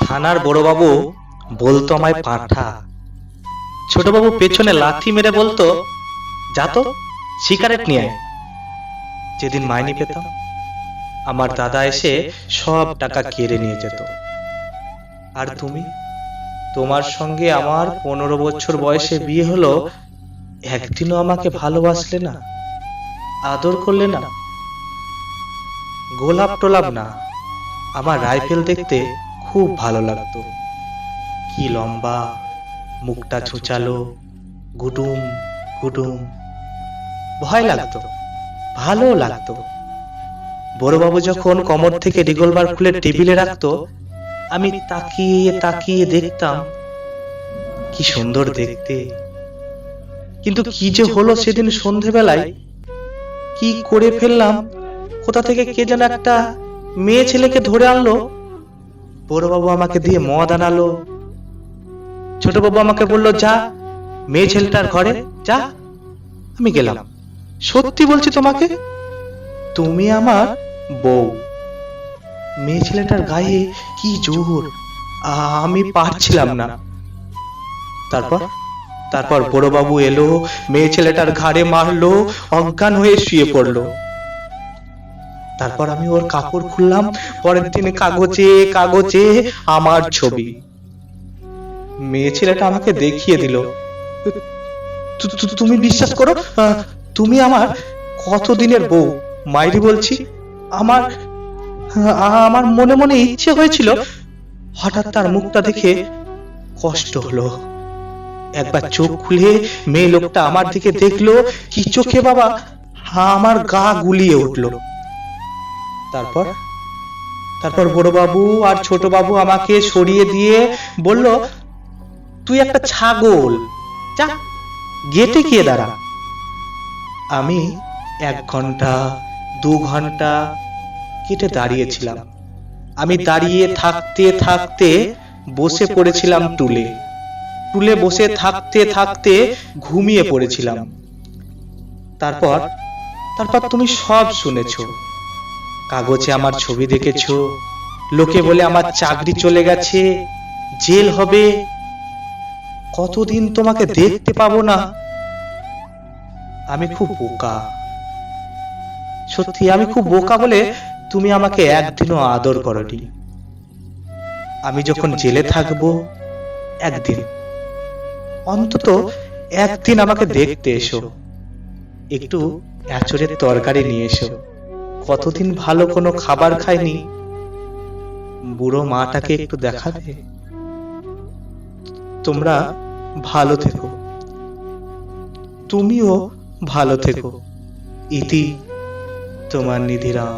থানার বড়বাবু বলতো আমায় পাঁঠা, ছোটবাবু পেছনে লাথি মেরে বলতো, যা তো সিগারেট নিয়ে আয়। যেদিন মাইনে পেতাম আমার দাদা এসে সব টাকা কেড়ে নিয়ে যেত। আর তুমি, তোমার সঙ্গে আমার 15 বছর বয়সে বিয়ে হলো, একদিনও আমাকে ভালোবাসলে না, আদর করলে না। গোলাপ টোলাপ না, আমার রাইফেল দেখতে খুব ভালো লাগতো। কি লম্বা, মুখটা ছুচালো, গুডুম গুডুম। ভয় লাগতো, ভালো লাগতো। বড়বাবু যখন কমর থেকে রিভলভার খুলে টেবিলে রাখতো, আমি তাকিয়ে তাকিয়ে দেখতাম, কি সুন্দর দেখতে। কিন্তু কি যে হলো সেদিন সন্ধেবেলায়, কি করে ফেললাম, কোথা থেকে কে যেন একটা মেয়ে ছেলেকে ধরে আনলো। বড়বাবু আমাকে দিয়ে মদ আনালো, ছোটবাবু আমাকে বললো, যা মেয়ে ছেলেটার ঘরে যা। আমি গেলাম। সত্যি বলছি তোমাকে, তুমি আমার বউ। মেয়ে ছেলেটার গায়ে কি জোর, আমি পারছিলাম না। তারপর তারপর বড়বাবু এলো, মেয়ে ছেলেটার ঘাড়ে মারলো, অজ্ঞান হয়ে শুয়ে পড়লো। তারপর আমি ওর কাপড় খুললাম, পরের দিনে কাগজে কাগজে আমার ছবি। মেয়ে ছেলেটা আমাকে দেখিয়ে দিল, তুমি বিশ্বাস করো, তুমি আমার কতদিনের বউ। মাইরি বলছি, আমার আমার মনে মনে ইচ্ছে হয়েছিল, হঠাৎ তার মুখটা দেখে কষ্ট হলো। একবার চোখ খুলে মেয়ে লোকটা আমার দিকে দেখলো, কি চোখে বাবা, আমার গা গুলিয়ে উঠলো। তারপর তারপর বড়বাবু আর ছোটবাবু আমাকে সরিয়ে দিয়ে বলল, তুই একটা ছাগল, যা গেটে গিয়ে দাঁড়া। আমি 1 ঘন্টা 2 ঘন্টা গেটে দাঁড়িয়েছিলাম। আমি দাঁড়িয়ে থাকতে থাকতে বসে পড়েছিলাম টুলে, টুলে বসে থাকতে থাকতে ঘুমিয়ে পড়েছিলাম। তারপর তারপর তুমি সব শুনেছো, কাগজে আমার ছবি দেখেছো, লোকে বলে আমার চাকরি চলে গেছে, জেল হবে, কতদিন তোমাকে দেখতে পাবো না। আমি খুব বোকা, সত্যি আমি খুব বোকা বলে তুমি আমাকে একদিনও আদর করনি। আমি যখন জেলে থাকবো, একদিন অন্তত একদিন আমাকে দেখতে এসো, একটু এঁচড়ের তরকারি নিয়ে এসো। কতদিন ভালো কোনো খাবার খাইনি, বুড়ো মাটাকে একটু দেখাবে। তোমরা ভালো থেকো, তুমিও ভালো থেকো। ইতি, তোমার নিধিরাম।